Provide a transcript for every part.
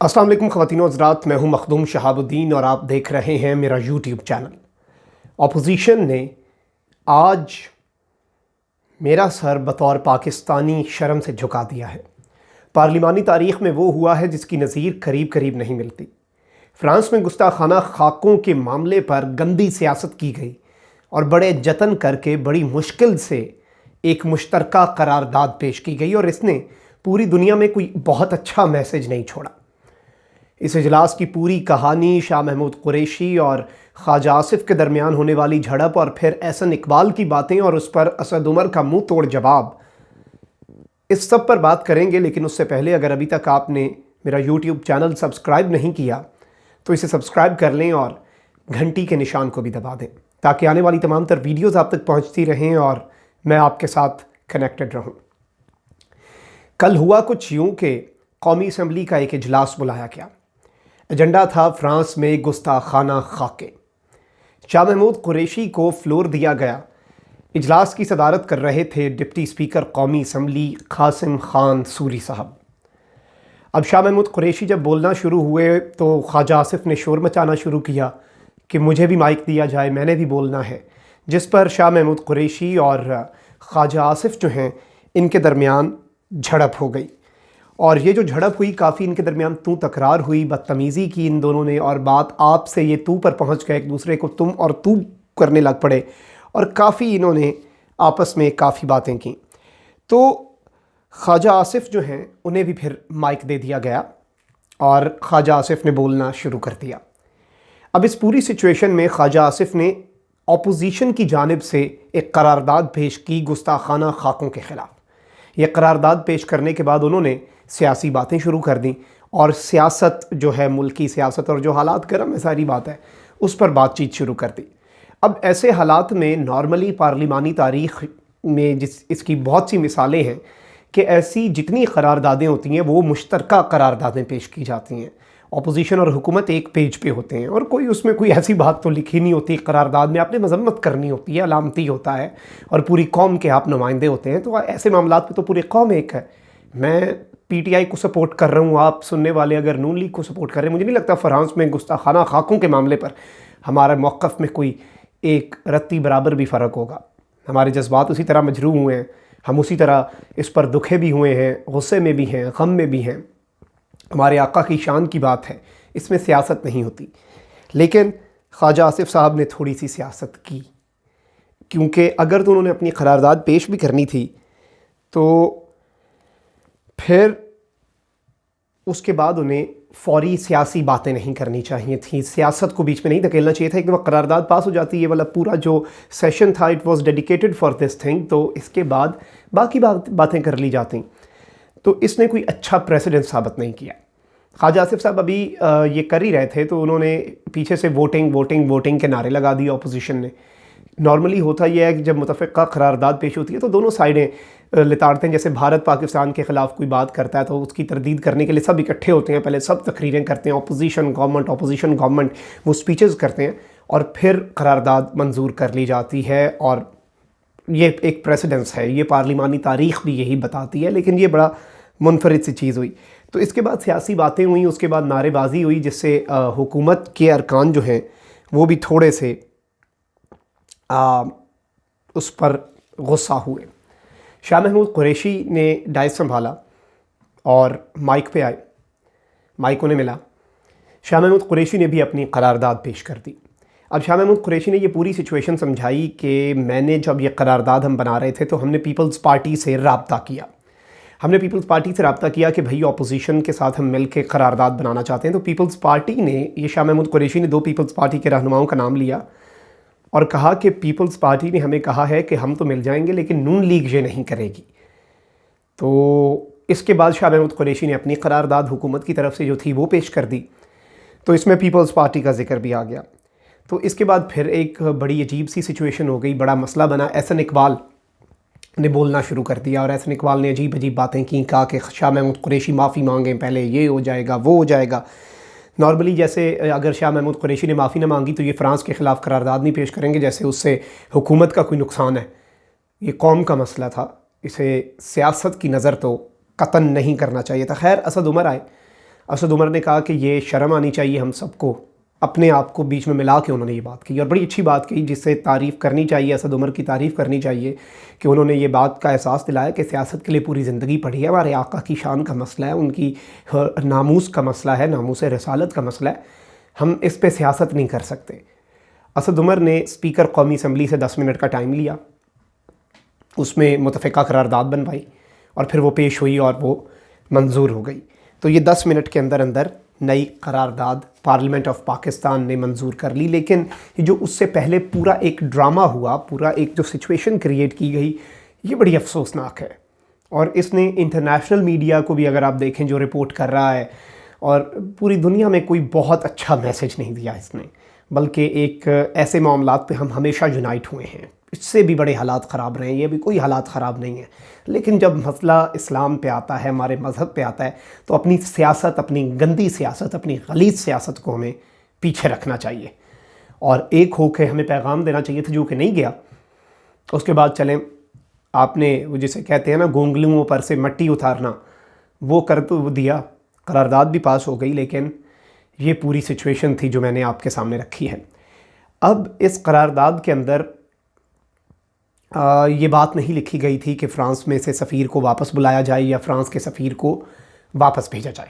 अस्सलाम वालेकुम ख़वातीन व हज़रात, मैं हूं मखदूम शहाबुद्दीन और आप देख रहे हैं मेरा यूट्यूब चैनल। अपोजिशन ने आज मेरा सर बतौर पाकिस्तानी शर्म से झुका दिया है। पार्लिमानी तारीख़ में वो हुआ है जिसकी नज़ीर करीब करीब नहीं मिलती। फ़्रांस में गुस्ताखाना खाकों के मामले पर गंदी सियासत की गई और बड़े जतन करके बड़ी मुश्किल से एक मुश्तरका करारदाद पेश की गई और इसने पूरी दुनिया में कोई बहुत अच्छा मैसेज नहीं छोड़ा। इस इजलास की पूरी कहानी शाह महमूद कुरैशी और ख्वाजा आसिफ के दरमियान होने वाली झड़प और फिर एहसन इकबाल की बातें और उस पर असद उमर का मुंह तोड़ जवाब, इस सब पर बात करेंगे। लेकिन उससे पहले अगर अभी तक आपने मेरा यूट्यूब चैनल सब्सक्राइब नहीं किया तो इसे सब्सक्राइब कर लें और घंटी के निशान को भी दबा दें ताकि आने वाली तमाम तर वीडियोज़ आप तक पहुँचती रहें और मैं आपके साथ कनेक्टेड रहूँ। कल हुआ कुछ यूँ कि कौमी असम्बली का एक इजलास बुलाया गया। एजेंडा था फ्रांस में गुस्ताखाना खाके। शाह महमूद कुरैशी को फ्लोर दिया गया। इजलास की सदारत कर रहे थे डिप्टी स्पीकर कौमी असम्बली कासिम खान सूरी साहब। अब शाह महमूद कुरैशी जब बोलना शुरू हुए तो ख्वाजा आसिफ ने शोर मचाना शुरू किया कि मुझे भी माइक दिया जाए, मैंने भी बोलना है, जिस पर शाह महमूद कुरैशी और ख्वाजा आसिफ जो हैं इनके दरमियान झड़प हो गई। और ये जो झड़प हुई काफ़ी इनके दरमियान तू तकरार हुई, बदतमीज़ी की इन दोनों ने और बात आप से ये तू पर पहुंच गए, एक दूसरे को तुम और तू करने लग पड़े और काफ़ी इन्होंने आपस में काफ़ी बातें की। तो ख्वाजा आसिफ जो हैं उन्हें भी फिर माइक दे दिया गया और ख्वाजा आसिफ ने बोलना शुरू कर दिया। अब इस पूरी सिचुएशन में ख्वाजा आसिफ ने अपोजिशन की जानिब से एक करारदाद पेश की गुस्ताखाना खाकों के ख़िलाफ़। ये करारदाद पेश करने के बाद उन्होंने सियासी बातें शुरू कर दी और सियासत जो है, मुल्की सियासत और जो हालात गर्म है सारी बात है, उस पर बातचीत शुरू कर दी। अब ऐसे हालात में नॉर्मली पार्लिमानी तारीख़ में इसकी बहुत सी मिसालें हैं कि ऐसी जितनी करारदादें होती हैं वो मुश्तरका करारदादें पेश की जाती हैं। अपोजिशन और हुकूमत एक पेज पे होते हैं और कोई उसमें कोई ऐसी बात तो लिखी नहीं होती। करारदाद में आपने मजम्मत करनी होती है, अलामती होता है और पूरी कौम के आप नुमाइंदे होते हैं। तो ऐसे मामलात पे तो पूरी कौम एक है। मैं पीटीआई को सपोर्ट कर रहा हूँ, आप सुनने वाले अगर नून लीग को सपोर्ट कर रहे हैं। मुझे नहीं लगता फ्रांस में गुस्ताखाना खाकों के मामले पर हमारे मौक़िफ़ में कोई एक रत्ती बराबर भी फ़र्क होगा। हमारे जज्बात उसी तरह मजरूह हुए हैं, हम उसी तरह इस पर दुखे भी हुए हैं, गुस्से में भी हैं, गम में भी हैं। हमारे आका की शान की बात है, इसमें सियासत नहीं होती। लेकिन ख्वाजा आसिफ साहब ने थोड़ी सी सियासत की, क्योंकि अगर तो उन्होंने अपनी करारदाद पेश भी करनी थी तो फिर उसके बाद उन्हें फौरी सियासी बातें नहीं करनी चाहिए थी, सियासत को बीच में नहीं धकेलना चाहिए था। एक दफ़ा करारदाद पास हो जाती, ये वाला पूरा जो सेशन था it was dedicated for this thing, तो इसके बाद बाकी बातें कर ली जाती। तो इसने कोई अच्छा प्रेसिडेंट साबित नहीं किया। ख्वाजा आसिफ साहब अभी ये कर ही रहे थे तो उन्होंने पीछे से वोटिंग वोटिंग वोटिंग के नारे लगा दिए अपोजिशन ने। नॉर्मली होता यह है कि जब मुतफ़िक़ा करारदाद पेश होती है तो दोनों साइडें लिताड़ते हैं। जैसे भारत पाकिस्तान के ख़िलाफ़ कोई बात करता है तो उसकी तरदीद करने के लिए सब इकट्ठे होते हैं, पहले सब तकरीरें करते हैं, अपोजिशन गवर्नमेंट वो स्पीचेस करते हैं और फिर करारदाद मंजूर कर ली जाती है। और ये एक प्रेसिडेंस है, ये पार्लिमानी तारीख़ भी यही बताती है। लेकिन ये बड़ा मुनफरिद सी चीज़ हुई। तो इसके बाद सियासी बातें हुई, उसके बाद नारेबाजी हुई, जिससे हुकूमत के अरकान जो हैं वो भी थोड़े से उस पर गुस्सा हुए। शाह महमूद कुरैशी ने डाइस संभाला और माइक पे आए, माइक उन्हें मिला। शाह महमूद कुरैशी ने भी अपनी करारदाद पेश कर दी। अब शाह महमूद कुरैशी ने ये पूरी सिचुएशन समझाई कि मैंने जब ये करारदाद हम बना रहे थे तो हमने पीपल्स पार्टी से रब्ता किया। हमने पीपल्स पार्टी से रब्ता किया कि भाई अपोजिशन के साथ हम मिल के करारदाद बनाना चाहते हैं। तो पीपल्स पार्टी ने, ये शाह महमूद कुरैशी ने 2 पीपल्स पार्टी के रहनुमाओं का नाम लिया और कहा कि पीपल्स पार्टी ने हमें कहा है कि हम तो मिल जाएंगे लेकिन नून लीग ये नहीं करेगी। तो इसके बाद शाह महमूद कुरैशी ने अपनी करारदाद हुकूमत की तरफ से जो थी वो पेश कर दी। तो इसमें पीपल्स पार्टी का जिक्र भी आ गया। तो इसके बाद फिर एक बड़ी अजीब सी सिचुएशन हो गई, बड़ा मसला बना। एहसन इकबाल ने बोलना शुरू कर दिया और एहसन इकबाल ने अजीब अजीब बातें की, कहा कि शाह महमूद कुरैशी माफ़ी मांगें, पहले ये हो जाएगा वो हो जाएगा। नॉर्मली जैसे अगर शाह महमूद कुरैशी ने माफ़ी ना मांगी तो ये फ़्रांस के ख़िलाफ़ करारदाद नहीं पेश करेंगे, जैसे उससे हुकूमत का कोई नुकसान है। ये कौम का मसला था, इसे सियासत की नज़र तो कतन नहीं करना चाहिए था। खैर असद उमर आए। اسد عمر نے کہا کہ یہ شرم آنی چاہیے ہم سب کو، اپنے آپ کو بیچ میں ملا کے انہوں نے یہ بات کی، اور بڑی اچھی بات کی جس سے تعریف کرنی چاہیے، اسد عمر کی تعریف کرنی چاہیے کہ انہوں نے یہ بات کا احساس دلایا کہ سیاست کے لیے پوری زندگی پڑھی ہے، ہمارے آقا کی شان کا مسئلہ ہے، ان کی ناموس کا مسئلہ ہے، ناموس رسالت کا مسئلہ ہے، ہم اس پہ سیاست نہیں کر سکتے۔ اسد عمر نے اسپیکر قومی اسمبلی سے 10 منٹ کا ٹائم لیا، اس میں متفقہ قرارداد بنوائی اور پھر وہ پیش ہوئی اور وہ منظور ہو گئی۔ تو یہ 10 منٹ کے اندر اندر نئی قرارداد پارلیمنٹ آف پاکستان نے منظور کر لی، لیکن جو اس سے پہلے پورا ایک ڈرامہ ہوا، پورا ایک جو سچویشن کریٹ کی گئی، یہ بڑی افسوسناک ہے، اور اس نے انٹرنیشنل میڈیا کو بھی اگر آپ دیکھیں جو رپورٹ کر رہا ہے، اور پوری دنیا میں کوئی بہت اچھا میسج نہیں دیا اس نے، بلکہ ایک ایسے معاملات پہ ہم ہمیشہ یونائٹ ہوئے ہیں، اس سے بھی بڑے حالات خراب رہے ہیں، یہ بھی کوئی حالات خراب نہیں ہیں، لیکن جب مسئلہ اسلام پہ آتا ہے، ہمارے مذہب پہ آتا ہے، تو اپنی سیاست، اپنی گندی سیاست، اپنی غلیظ سیاست کو ہمیں پیچھے رکھنا چاہیے، اور ایک ہو کے ہمیں پیغام دینا چاہیے تھا، جو کہ نہیں گیا۔ اس کے بعد چلیں، آپ نے وہ جسے کہتے ہیں نا گونگلوں پر سے مٹی اتارنا، وہ کر تو دیا، قرارداد بھی پاس ہو گئی، لیکن یہ پوری سچویشن تھی جو میں نے آپ کے سامنے رکھی ہے۔ اب اس قرارداد کے اندر یہ بات نہیں لکھی گئی تھی کہ فرانس میں سے سفیر کو واپس بلایا جائے یا فرانس کے سفیر کو واپس بھیجا جائے۔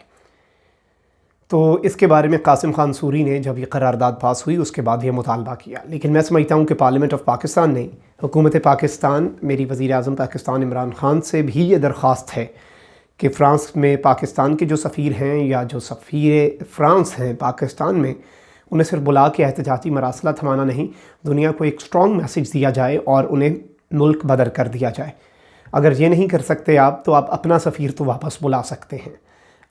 تو اس کے بارے میں قاسم خان سوری نے جب یہ قرارداد پاس ہوئی اس کے بعد یہ مطالبہ کیا، لیکن میں سمجھتا ہوں کہ پارلیمنٹ آف پاکستان نے، حکومت پاکستان، میری وزیر اعظم پاکستان عمران خان سے بھی یہ درخواست ہے کہ فرانس میں پاکستان کے جو سفیر ہیں یا جو سفیر فرانس ہیں پاکستان میں، انہیں صرف بلا کے احتجاجی مراسلہ تھمانا نہیں، دنیا کو ایک سٹرونگ میسج دیا جائے اور انہیں ملک بدر کر دیا جائے۔ اگر یہ نہیں کر سکتے آپ، تو آپ اپنا سفیر تو واپس بلا سکتے ہیں،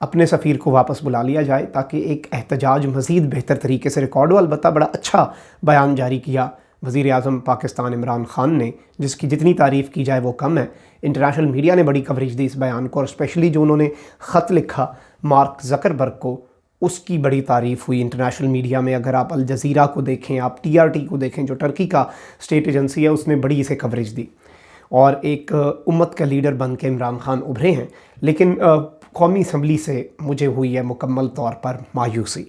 اپنے سفیر کو واپس بلا لیا جائے تاکہ ایک احتجاج مزید بہتر طریقے سے ریکارڈ ہو۔ البتہ بڑا اچھا بیان جاری کیا وزیر اعظم پاکستان عمران خان نے، جس کی جتنی تعریف کی جائے وہ کم ہے۔ انٹرنیشنل میڈیا نے بڑی کوریج دی اس بیان کو، اور اسپیشلی جو انہوں نے خط لکھا مارک زکربرگ کو، اس کی بڑی تعریف ہوئی انٹرنیشنل میڈیا میں۔ اگر آپ الجزیرہ کو دیکھیں، آپ TRT کو دیکھیں جو ٹرکی کا اسٹیٹ ایجنسی ہے، اس نے بڑی اسے کوریج دی، اور ایک امت کا لیڈر بن کے عمران خان ابھرے ہیں۔ لیکن قومی اسمبلی سے مجھے ہوئی ہے مکمل طور پر مایوسی،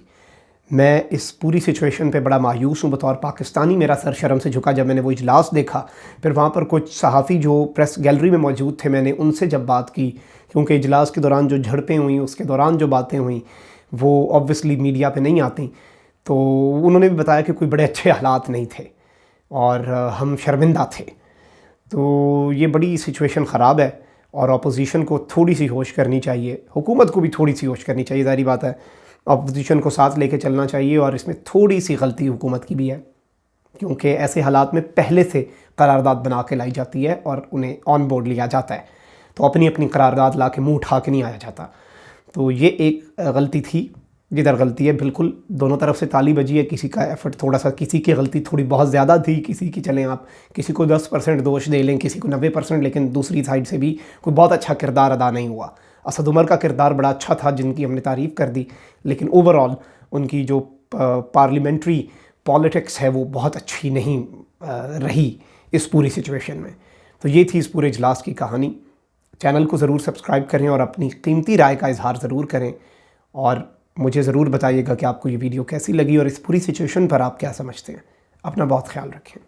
میں اس پوری سچویشن پہ بڑا مایوس ہوں بطور پاکستانی۔ میرا سر شرم سے جھکا جب میں نے وہ اجلاس دیکھا، پھر وہاں پر کچھ صحافی جو پریس گیلری میں موجود تھے، میں نے ان سے جب بات کی، کیونکہ اجلاس کے دوران جو جھڑپیں ہوئیں، اس کے دوران جو باتیں ہوئیں وہ آبویسلی میڈیا پہ نہیں آتی، تو انہوں نے بھی بتایا کہ کوئی بڑے اچھے حالات نہیں تھے اور ہم شرمندہ تھے۔ تو یہ بڑی سچویشن خراب ہے، اور اپوزیشن کو تھوڑی سی ہوش کرنی چاہیے، حکومت کو بھی تھوڑی سی ہوش کرنی چاہیے، ظاہری بات ہے اپوزیشن کو ساتھ لے کے چلنا چاہیے، اور اس میں تھوڑی سی غلطی حکومت کی بھی ہے، کیونکہ ایسے حالات میں پہلے سے قرارداد بنا کے لائی جاتی ہے اور انہیں آن بورڈ لیا جاتا ہے، تو اپنی قرارداد لا کے منہ اٹھا کے نہیں آیا جاتا۔ تو یہ ایک غلطی تھی، جدھر غلطی ہے بالکل دونوں طرف سے تالی بجی ہے، کسی کا ایفرٹ تھوڑا سا، کسی کی غلطی تھوڑی بہت زیادہ تھی، کسی کی چلیں آپ کسی کو 10% دوش دے لیں، کسی کو 90%، لیکن دوسری سائڈ سے بھی کوئی بہت اچھا کردار ادا نہیں ہوا۔ اسد عمر کا کردار بڑا اچھا تھا، جن کی ہم نے تعریف کر دی، لیکن اوورآل ان کی جو پارلیمنٹری پالیٹکس ہے وہ بہت اچھی نہیں رہی اس پوری سچویشن میں۔ تو یہ تھی اس پورے اجلاس کی کہانی۔ چینل کو ضرور سبسکرائب کریں اور اپنی قیمتی رائے کا اظہار ضرور کریں، اور مجھے ضرور بتائیے گا کہ آپ کو یہ ویڈیو کیسی لگی اور اس پوری سچویشن پر آپ کیا سمجھتے ہیں۔ اپنا بہت خیال رکھیں۔